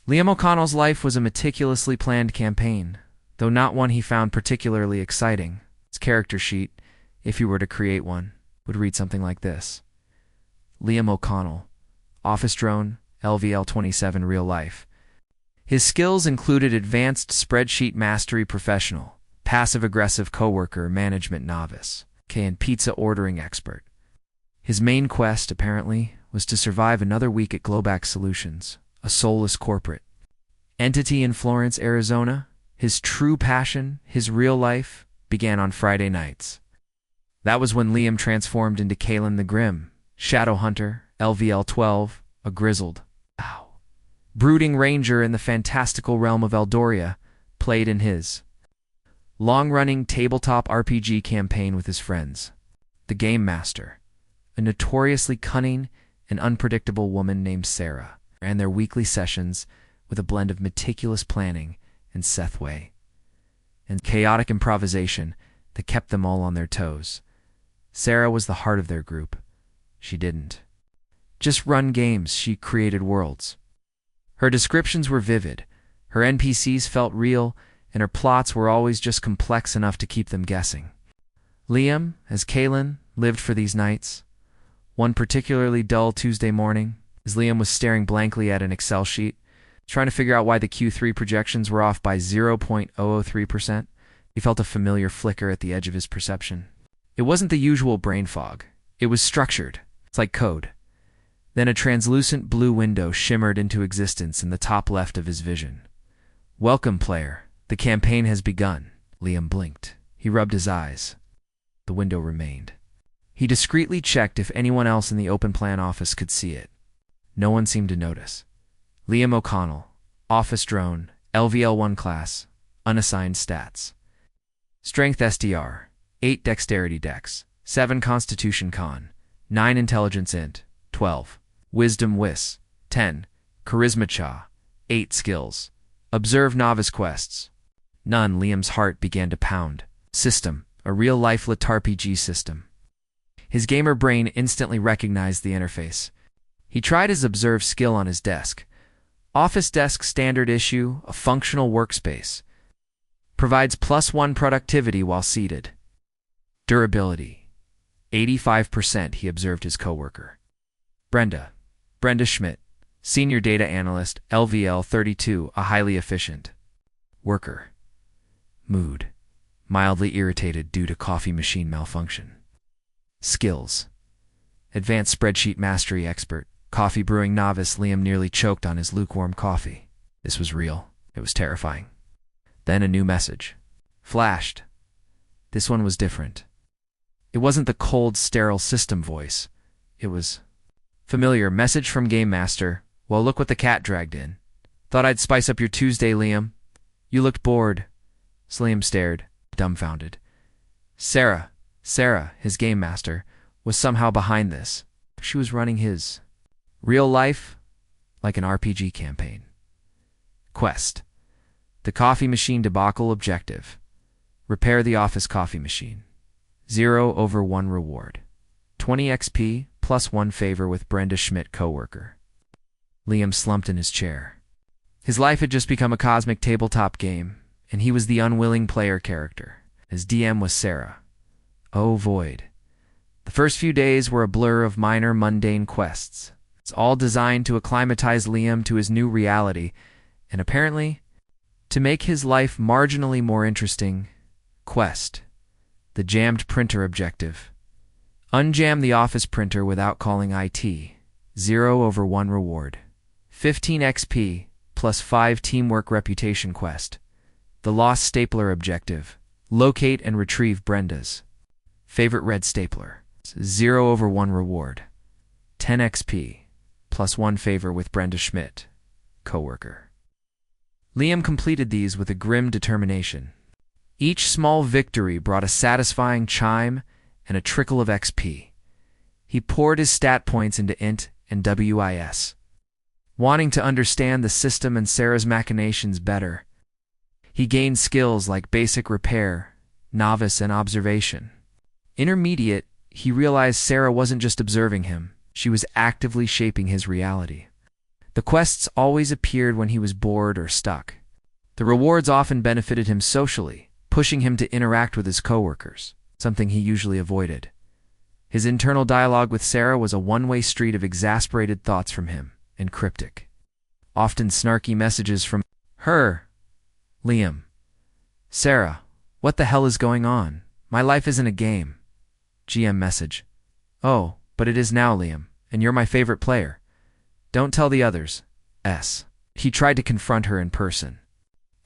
Liam O'Connell's life was a meticulously planned campaign, though not one he found particularly exciting. His character sheet, if he were to create one, would read something like this. Liam O'Connell, Office Drone, LVL-27 Real Life. His skills included Advanced Spreadsheet Mastery Professional, Passive-Aggressive Coworker Management Novice, and Pizza Ordering Expert. His main quest, apparently, was to survive another week at Globax Solutions, a soulless corporate entity in Florence, Arizona. His true passion, his real life, began on Friday nights. That was when Liam transformed into Kalen the Grim, Shadow Hunter, LVL-12, a grizzled, brooding ranger in the fantastical realm of Eldoria, played in his long-running tabletop RPG campaign with his friends. The Game Master, a notoriously cunning and unpredictable woman named Sarah, ran their weekly sessions with a blend of meticulous planning and Sethway, and chaotic improvisation that kept them all on their toes. Sarah was the heart of their group. She didn't just run games, she created worlds. Her descriptions were vivid, her NPCs felt real, and her plots were always just complex enough to keep them guessing. Liam, as Kalen, lived for these nights. One particularly dull Tuesday morning, as Liam was staring blankly at an Excel sheet, trying to figure out why the Q3 projections were off by 0.003%, he felt a familiar flicker at the edge of his perception. It wasn't the usual brain fog. It was structured. It's like code. Then a translucent blue window shimmered into existence in the top left of his vision. "Welcome, player. The campaign has begun." Liam blinked. He rubbed his eyes. The window remained. He discreetly checked if anyone else in the open plan office could see it. No one seemed to notice. Liam O'Connell, Office Drone, LVL-1 class, unassigned stats. Strength SDR, 8 Dexterity Dex, 7 Constitution Con, 9 Intelligence Int, 12. Wisdom Wis, 10. Charisma Cha, 8 Skills. Observe Novice Quests. None. Liam's heart began to pound. System, a real-life LitRPG system. His gamer brain instantly recognized the interface. He tried his Observe skill on his desk. Office Desk Standard Issue, a functional workspace. Provides +1 productivity while seated. Durability, 85%, he observed his coworker. Brenda Schmidt, Senior Data Analyst, LVL-32, a highly efficient worker. Mood, mildly irritated due to coffee machine malfunction. Skills, Advanced Spreadsheet Mastery Expert, Coffee Brewing Novice. Liam nearly choked on his lukewarm coffee. This was real. It was terrifying. Then a new message flashed. This one was different. It wasn't the cold, sterile system voice. It was familiar. Message from Game Master. "Well, look what the cat dragged in. Thought I'd spice up your Tuesday, Liam. You looked bored." Liam stared, dumbfounded. Sarah, his Game Master, was somehow behind this. She was running his real life like an RPG campaign. Quest. The coffee machine debacle objective. Repair the office coffee machine. 0/1 reward. 20 XP +1 favor with Brenda Schmidt coworker. Liam slumped in his chair. His life had just become a cosmic tabletop game, and he was the unwilling player character. His DM was Sarah. Oh, void. The first few days were a blur of minor mundane quests. It's all designed to acclimatize Liam to his new reality, and apparently to make his life marginally more interesting. Quest. The jammed printer objective. Unjam the office printer without calling IT. 0/1 reward. 15 XP +5 teamwork reputation quest. The lost stapler objective. Locate and retrieve Brenda's favorite red stapler. 0/1 reward. 10 XP +1 favor with Brenda Schmidt, coworker. Liam completed these with a grim determination. Each small victory brought a satisfying chime and a trickle of XP. He poured his stat points into Int and WIS. Wanting to understand the system and Sarah's machinations better, he gained skills like basic repair, novice, and observation. Intermediate, he realized Sarah wasn't just observing him, she was actively shaping his reality. The quests always appeared when he was bored or stuck. The rewards often benefited him socially, pushing him to interact with his coworkers, something he usually avoided. His internal dialogue with Sarah was a one-way street of exasperated thoughts from him, and cryptic. Often snarky messages from her. Liam. Sarah, what the hell is going on? My life isn't a game. GM message. Oh, but it is now, Liam, and you're my favorite player. Don't tell the others. S. He tried to confront her in person.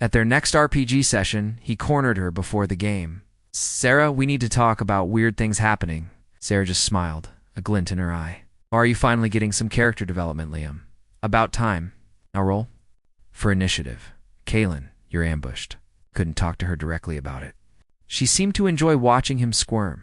At their next RPG session, he cornered her before the game. Sarah, we need to talk about weird things happening. Sarah just smiled, a glint in her eye. Are you finally getting some character development, Liam? About time. Now roll. For initiative. Kaylin, you're ambushed. Couldn't talk to her directly about it. She seemed to enjoy watching him squirm.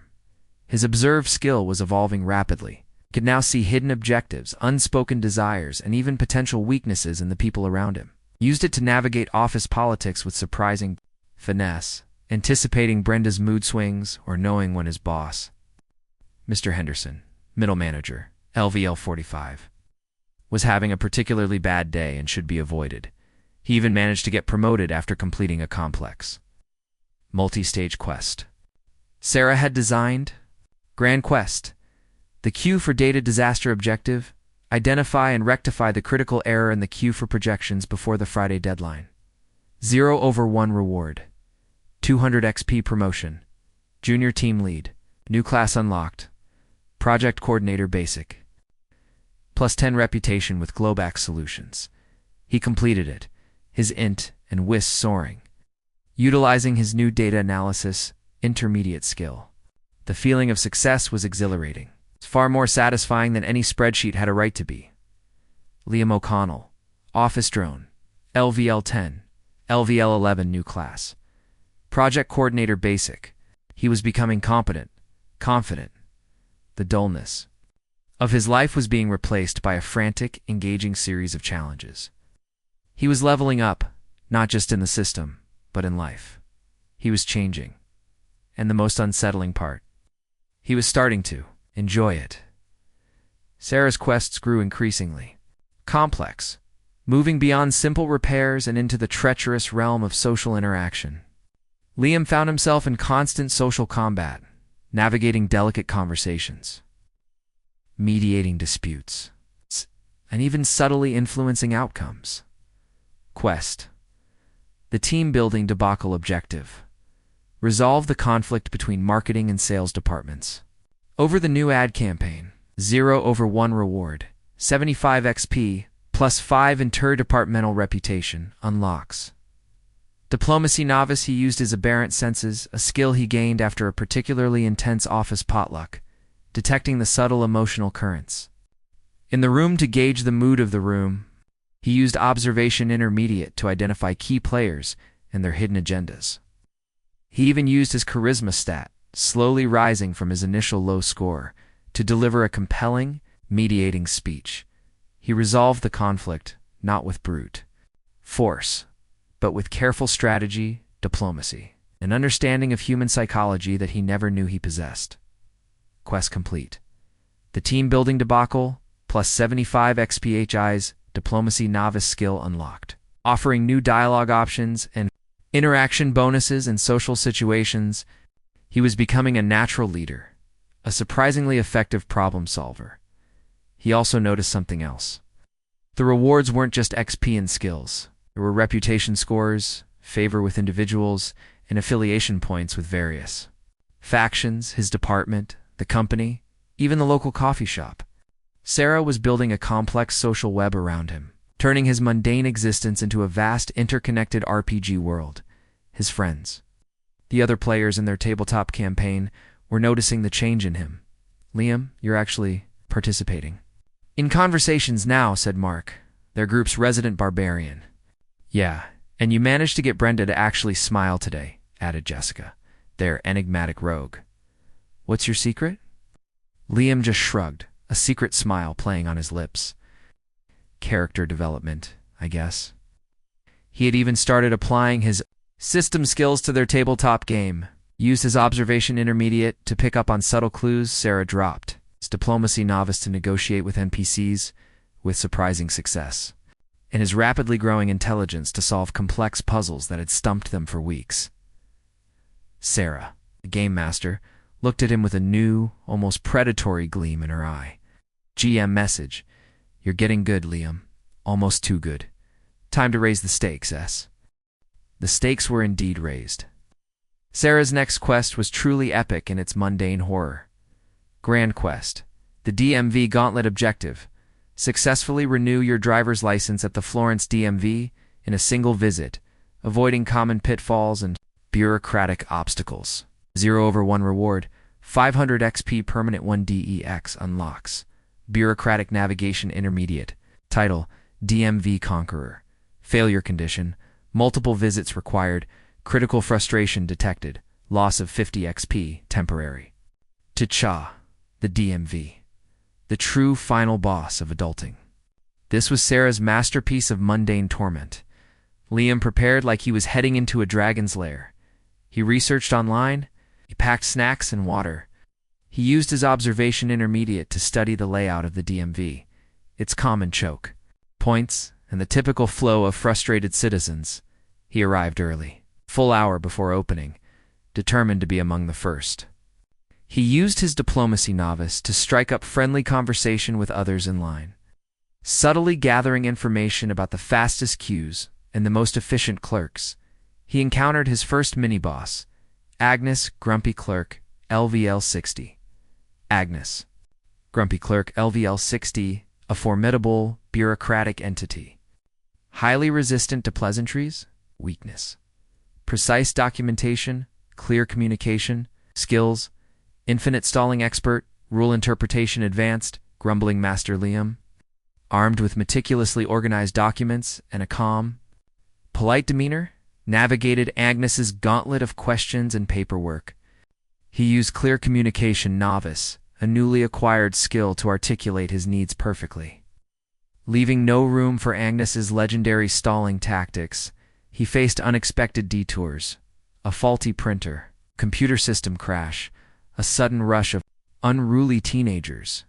His observe skill was evolving rapidly. He could now see hidden objectives, unspoken desires, and even potential weaknesses in the people around him. Used it to navigate office politics with surprising finesse, anticipating Brenda's mood swings or knowing when his boss, Mr. Henderson, middle manager, LVL 45, was having a particularly bad day and should be avoided. He even managed to get promoted after completing a complex multi-stage quest. Sarah had designed Grand Quest, the queue for data disaster objective, identify and rectify the critical error in the queue for projections before the Friday deadline. 0/1 reward. 200 XP promotion. Junior team lead. New class unlocked. Project coordinator basic. +10 reputation with Globax solutions. He completed it, his int and WIS soaring. Utilizing his new data analysis intermediate skill. The feeling of success was exhilarating. It's far more satisfying than any spreadsheet had a right to be. Liam O'Connell, Office Drone, LVL 10, LVL 11 new class. Project Coordinator Basic. He was becoming competent, confident. The dullness of his life was being replaced by a frantic, engaging series of challenges. He was leveling up, not just in the system, but in life. He was changing. And the most unsettling part, he was starting to enjoy it. Sarah's quests grew increasingly complex, moving beyond simple repairs and into the treacherous realm of social interaction. Liam found himself in constant social combat, navigating delicate conversations, mediating disputes, and even subtly influencing outcomes. Quest. The team-building debacle objective. Resolve the conflict between marketing and sales departments. Over the new ad campaign, 0/1 reward, 75 XP, +5 interdepartmental reputation, unlocks. Diplomacy novice, he used his aberrant senses, a skill he gained after a particularly intense office potluck, detecting the subtle emotional currents. In the room to gauge the mood of the room, he used observation intermediate to identify key players and their hidden agendas. He even used his charisma stat, slowly rising from his initial low score, to deliver a compelling, mediating speech. He resolved the conflict, not with brute force, but with careful strategy, diplomacy, an understanding of human psychology that he never knew he possessed. Quest complete. The team-building debacle, +75 XPHI's diplomacy novice skill unlocked, offering new dialogue options and interaction bonuses in social situations. He was becoming a natural leader, a surprisingly effective problem solver. He also noticed something else. The rewards weren't just XP and skills. There were reputation scores, favor with individuals, and affiliation points with various factions, his department, the company, even the local coffee shop. Sarah was building a complex social web around him, turning his mundane existence into a vast, interconnected RPG world. His friends, the other players in their tabletop campaign, were noticing the change in him. Liam, you're actually participating in conversations now, said Mark, their group's resident barbarian. Yeah, and you managed to get Brenda to actually smile today, added Jessica, their enigmatic rogue. What's your secret? Liam just shrugged, a secret smile playing on his lips. Character development, I guess. He had even started applying his system skills to their tabletop game, used his observation intermediate to pick up on subtle clues Sarah dropped, his diplomacy novice to negotiate with NPCs with surprising success. and his rapidly growing intelligence to solve complex puzzles that had stumped them for weeks. Sarah, the game master, looked at him with a new, almost predatory gleam in her eye. GM message. You're getting good, Liam. Almost too good. Time to raise the stakes, S. The stakes were indeed raised. Sarah's next quest was truly epic in its mundane horror. Grand Quest. The DMV Gauntlet objective. Successfully renew your driver's license at the Florence DMV in a single visit, avoiding common pitfalls and bureaucratic obstacles. 0/1 reward. 500 XP permanent 1 DEX unlocks. Bureaucratic Navigation Intermediate. Title, DMV Conqueror. Failure condition. Multiple visits required. Critical frustration detected. Loss of 50 XP, temporary. T'Cha, the DMV. The true final boss of adulting. This was Sarah's masterpiece of mundane torment. Liam prepared like he was heading into a dragon's lair. He researched online. He packed snacks and water. He used his observation intermediate to study the layout of the DMV, its common choke points, and the typical flow of frustrated citizens. He arrived early, full hour before opening, determined to be among the first. He used his diplomacy novice to strike up friendly conversation with others in line, subtly gathering information about the fastest queues and the most efficient clerks. He encountered his first mini-boss, Agnes, Grumpy Clerk, LVL 60. Agnes, Grumpy Clerk, LVL 60, a formidable, bureaucratic entity. Highly resistant to pleasantries, weakness. Precise documentation, clear communication, skills, infinite stalling expert, rule interpretation advanced, grumbling Master Liam. Armed with meticulously organized documents and a calm, polite demeanor, navigated Agnes's gauntlet of questions and paperwork. He used clear communication novice, a newly acquired skill to articulate his needs perfectly. Leaving no room for Agnes's legendary stalling tactics, he faced unexpected detours, a faulty printer, computer system crash, a sudden rush of unruly teenagers.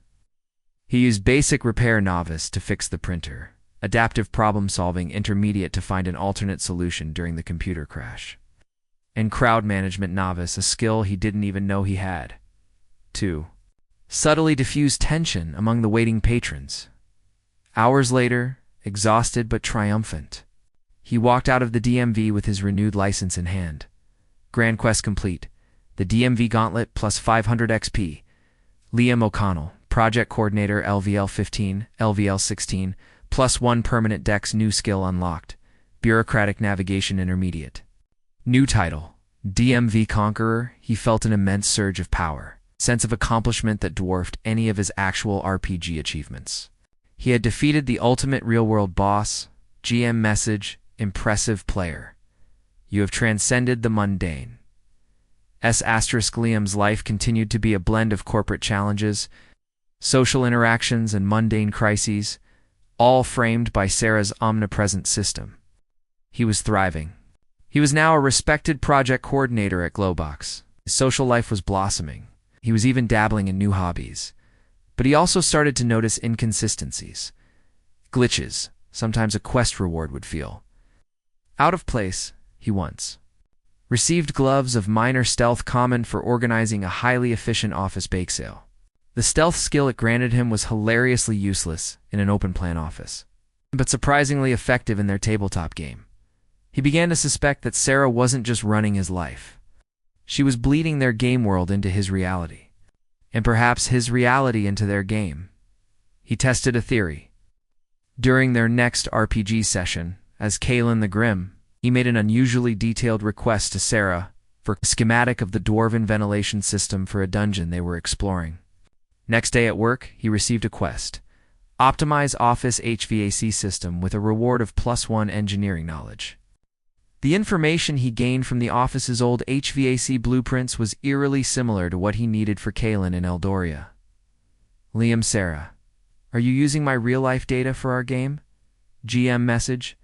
He used basic repair novice to fix the printer, adaptive problem-solving intermediate to find an alternate solution during the computer crash, and crowd management novice, a skill he didn't even know he had. 2. Subtly diffuse tension among the waiting patrons. Hours later, exhausted but triumphant, he walked out of the DMV with his renewed license in hand. Grand Quest complete. The DMV Gauntlet plus 500 XP. Liam O'Connell, Project Coordinator LVL 15, LVL 16, plus 1 permanent Dex new skill unlocked. Bureaucratic Navigation Intermediate. New title, DMV Conqueror. He felt an immense surge of power, sense of accomplishment that dwarfed any of his actual RPG achievements. He had defeated the ultimate real-world boss. GM message, impressive player. You have transcended the mundane. Liam's life continued to be a blend of corporate challenges, social interactions, and mundane crises, all framed by Sarah's omnipresent system. He was thriving. He was now a respected project coordinator at Glowbox. His social life was blossoming. He was even dabbling in new hobbies. But he also started to notice inconsistencies, glitches. Sometimes a quest reward would feel out of place. He once received gloves of minor stealth common for organizing a highly efficient office bake sale. The stealth skill it granted him was hilariously useless in an open-plan office, but surprisingly effective in their tabletop game. He began to suspect that Sarah wasn't just running his life. She was bleeding their game world into his reality, and perhaps his reality into their game. He tested a theory. During their next RPG session, as Kaelin the Grim, he made an unusually detailed request to Sarah for a schematic of the dwarven ventilation system for a dungeon they were exploring. Next day at work, he received a quest. Optimize office HVAC system with a reward of +1 engineering knowledge. The information he gained from the office's old HVAC blueprints was eerily similar to what he needed for Kaelin in Eldoria. Liam, Sarah, are you using my real-life data for our game? GM message.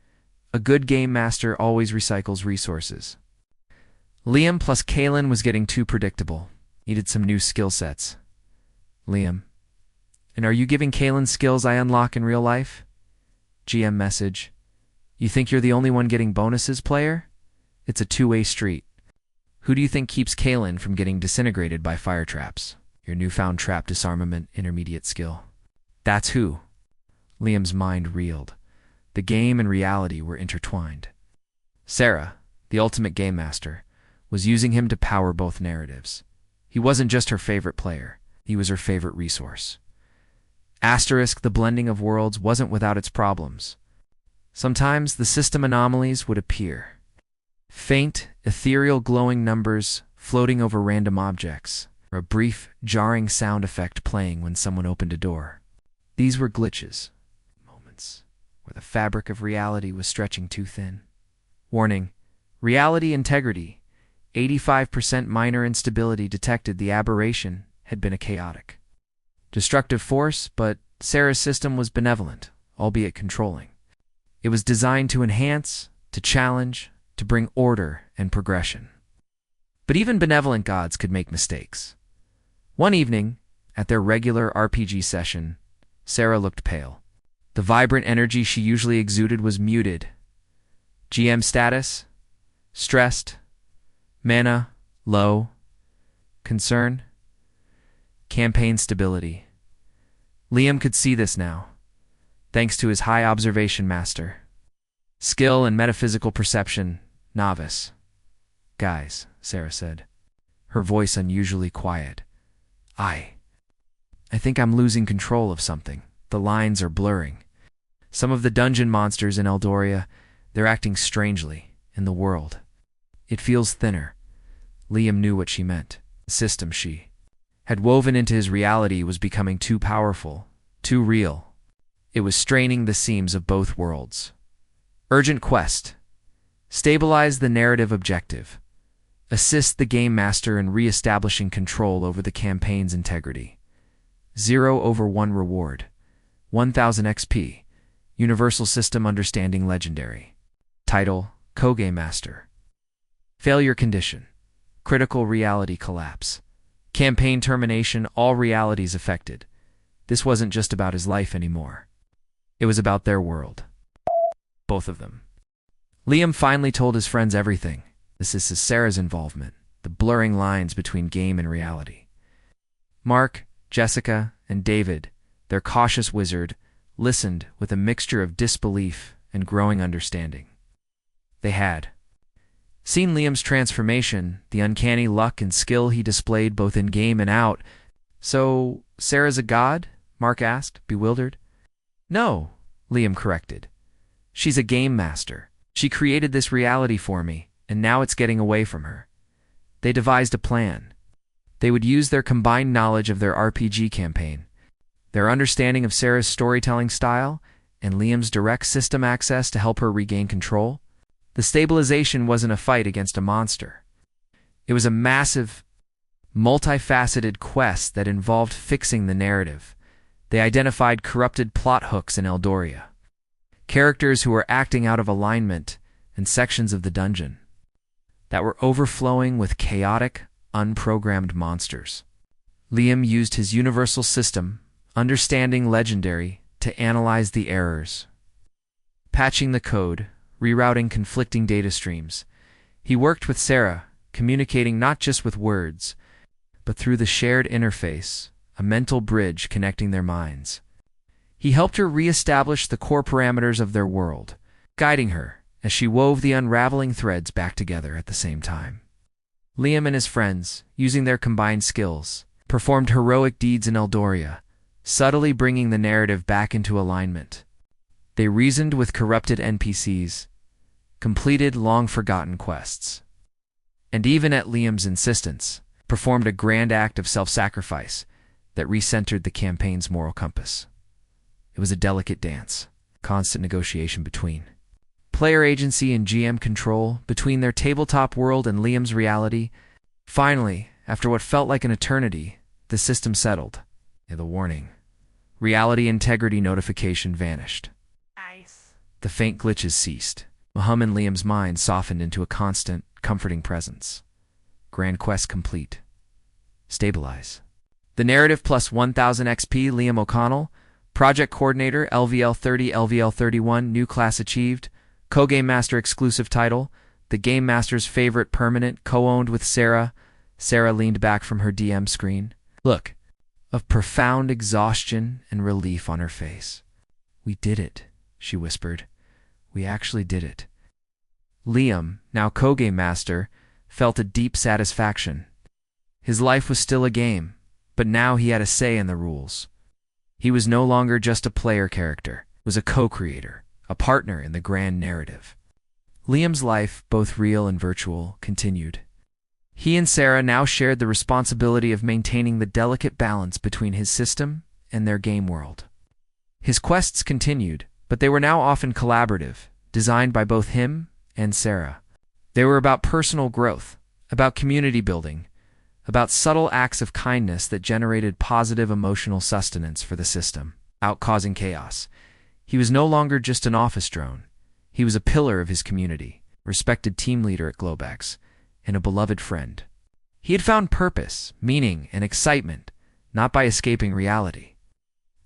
A good game master always recycles resources. Liam plus Kaelin was getting too predictable. Needed some new skill sets. Liam, and are you giving Kaelin skills I unlock in real life? GM message. You think you're the only one getting bonuses, player? It's a two-way street. Who do you think keeps Kalen from getting disintegrated by fire traps? Your newfound trap disarmament intermediate skill. That's who. Liam's mind reeled. The game and reality were intertwined. Sarah, the ultimate game master, was using him to power both narratives. He wasn't just her favorite player, he was her favorite resource. Asterisk, the blending of worlds wasn't without its problems. Sometimes the system anomalies would appear. Faint, ethereal glowing numbers floating over random objects, or a brief, jarring sound effect playing when someone opened a door. These were glitches, moments where the fabric of reality was stretching too thin. Warning, reality integrity, 85% minor instability detected. The aberration had been a chaotic, destructive force, but Sarah's system was benevolent, albeit controlling. It was designed to enhance, to challenge, to bring order and progression. But even benevolent gods could make mistakes. One evening, at their regular RPG session, Sarah looked pale. The vibrant energy she usually exuded was muted. GM status? Stressed. Mana? Low. Concern? Campaign stability. Liam could see this now, thanks to his high observation master. Skill and metaphysical perception, novice. Guys, Sarah said, her voice unusually quiet. I think I'm losing control of something. The lines are blurring. Some of the dungeon monsters in Eldoria, they're acting strangely in the world. It feels thinner. Liam knew what she meant. The system she had woven into his reality was becoming too powerful, too real. It was straining the seams of both worlds. Urgent quest. Stabilize the narrative objective. Assist the game master in re-establishing control over the campaign's integrity. 0/1 reward. 1000 XP. Universal System Understanding Legendary. Title, Co-Game Master. Failure condition. Critical reality collapse. Campaign termination, all realities affected. This wasn't just about his life anymore. It was about their world. Both of them. Liam finally told his friends everything. This is Sarah's involvement, the blurring lines between game and reality. Mark, Jessica, and David, their cautious wizard, listened with a mixture of disbelief and growing understanding. They had seen Liam's transformation, the uncanny luck and skill he displayed both in game and out. So, Sarah's a god? Mark asked, bewildered. No, Liam corrected. She's a game master. She created this reality for me, and now it's getting away from her. They devised a plan. They would use their combined knowledge of their RPG campaign, their understanding of Sarah's storytelling style, and Liam's direct system access to help her regain control. The stabilization wasn't a fight against a monster. It was a massive, multifaceted quest that involved fixing the narrative. They identified corrupted plot hooks in Eldoria, characters who were acting out of alignment, and sections of the dungeon that were overflowing with chaotic, unprogrammed monsters. Liam used his universal system, Understanding Legendary, to analyze the errors, patching the code, rerouting conflicting data streams. He worked with Sarah, communicating not just with words, but through the shared interface, a mental bridge connecting their minds. He helped her re-establish the core parameters of their world, guiding her as she wove the unraveling threads back together at the same time. Liam and his friends, using their combined skills, performed heroic deeds in Eldoria, subtly bringing the narrative back into alignment. They reasoned with corrupted NPCs, completed long-forgotten quests, and even at Liam's insistence, performed a grand act of self-sacrifice that recentered the campaign's moral compass. It was a delicate dance, constant negotiation between player agency and GM control, between their tabletop world and Liam's reality. Finally, after what felt like an eternity, the system settled. The warning. Reality integrity notification vanished. The faint glitches ceased. A hum in Liam's mind softened into a constant, comforting presence. Grand quest complete. Stabilize. The narrative plus 1000 XP, Liam O'Connell, Project Coordinator, LVL30, LVL31, new class achieved. Co-Game Master exclusive title, the Game Master's favorite permanent, co-owned with Sarah. Sarah leaned back from her DM screen. Look, of profound exhaustion and relief on her face. We did it, she whispered. We actually did it. Liam, now co-Game Master, felt a deep satisfaction. His life was still a game, but now he had a say in the rules. He was no longer just a player character, he was a co-creator, a partner in the grand narrative. Liam's life, both real and virtual, continued. He and Sarah now shared the responsibility of maintaining the delicate balance between his system and their game world. His quests continued, but they were now often collaborative, designed by both him and Sarah. They were about personal growth, about community building, about subtle acts of kindness that generated positive emotional sustenance for the system, out causing chaos. He was no longer just an office drone. He was a pillar of his community, respected team leader at Globex, and a beloved friend. He had found purpose, meaning, and excitement, not by escaping reality,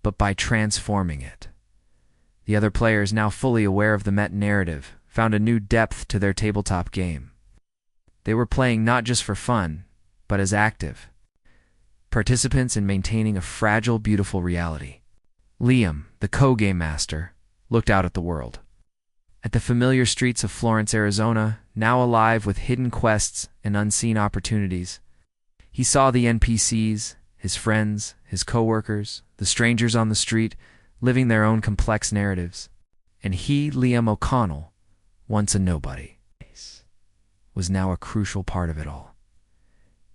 but by transforming it. The other players, now fully aware of the meta-narrative, found a new depth to their tabletop game. They were playing not just for fun, but as active participants in maintaining a fragile, beautiful reality. Liam, the co-game master, looked out at the world. At the familiar streets of Florence, Arizona, now alive with hidden quests and unseen opportunities, he saw the NPCs, his friends, his coworkers, the strangers on the street, living their own complex narratives. And he, Liam O'Connell, once a nobody, was now a crucial part of it all.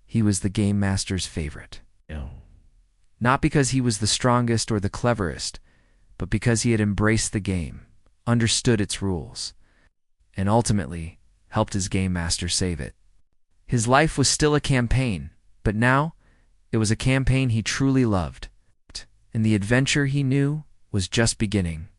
He was the Game Master's favorite. Not because he was the strongest or the cleverest, but because he had embraced the game, understood its rules, and ultimately helped his Game Master save it. His life was still a campaign, but now it was a campaign he truly loved, and the adventure he knew was just beginning.